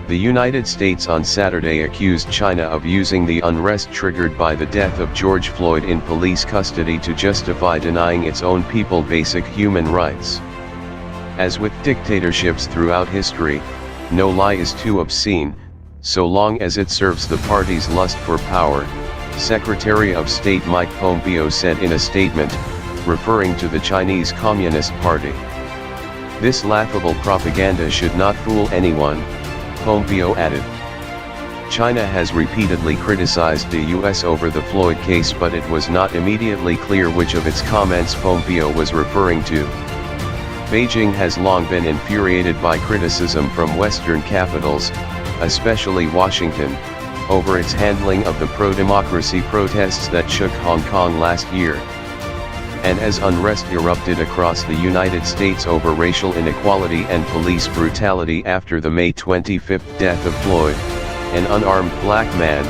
The United States on Saturday accused China of using the unrest triggered by the death of George Floyd in police custody to justify denying its own people basic human rights. As with dictatorships throughout history, no lie is too obscene, so long as it serves the party's lust for power, Secretary of State Mike Pompeo said in a statement, referring to the Chinese Communist Party. "This laughable propaganda should not fool anyone," Pompeo added. China has repeatedly criticized the U.S. over the Floyd case, but it was not immediately clear which of its comments Pompeo was referring to. Beijing has long been infuriated by criticism from Western capitals, especially Washington, over its handling of the pro-democracy protests that shook Hong Kong last year. And as unrest erupted across the United States over racial inequality and police brutality after the May 25 death of Floyd, an unarmed black man,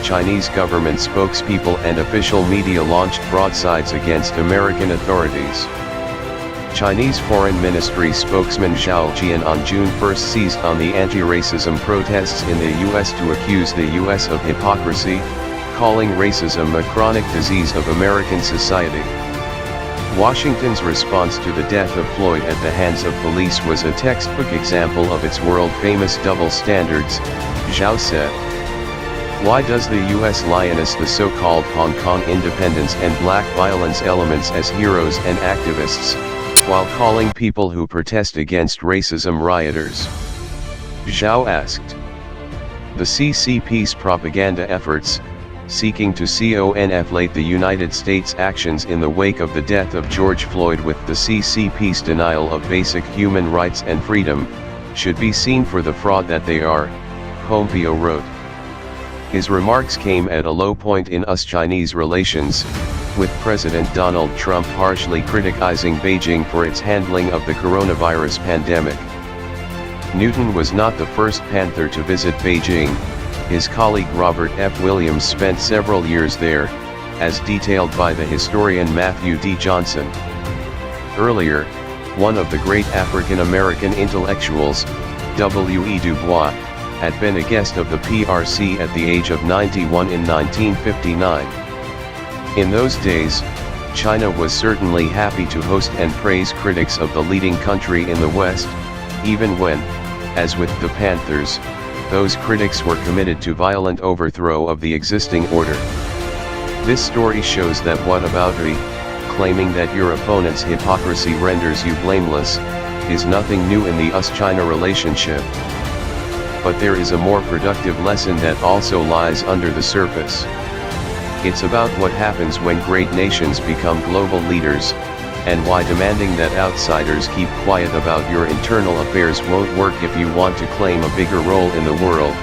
Chinese government spokespeople and official media launched broadsides against American authorities. Chinese Foreign Ministry spokesman Zhao Jian on June 1 seized on the anti-racism protests in the U.S. to accuse the U.S. of hypocrisy, calling racism a chronic disease of American society. Washington's response to the death of Floyd at the hands of police was a textbook example of its world-famous double standards, Zhao said. Why does the U.S. lionize the so-called Hong Kong independence and black violence elements as heroes and activists, while calling people who protest against racism rioters? Zhao asked. The CCP's propaganda efforts, seeking to conflate the United States' actions in the wake of the death of George Floyd with the CCP's denial of basic human rights and freedom, should be seen for the fraud that they are, Pompeo wrote. His remarks came at a low point in US-Chinese relations, with President Donald Trump harshly criticizing Beijing for its handling of the coronavirus pandemic. Newton was not the first Panther to visit Beijing. His colleague Robert F. Williams spent several years there, as detailed by the historian Matthew D. Johnson. Earlier, one of the great African-American intellectuals, W. E. Du Bois, had been a guest of the PRC at the age of 91 in 1959. In those days, China was certainly happy to host and praise critics of the leading country in the West, even when, as with the Panthers, those critics were committed to violent overthrow of the existing order. This story shows that whataboutery, claiming that your opponent's hypocrisy renders you blameless, is nothing new in the US-China relationship. But there is a more productive lesson that also lies under the surface. It's about what happens when great nations become global leaders, and why demanding that outsiders keep quiet about your internal affairs won't work if you want to claim a bigger role in the world.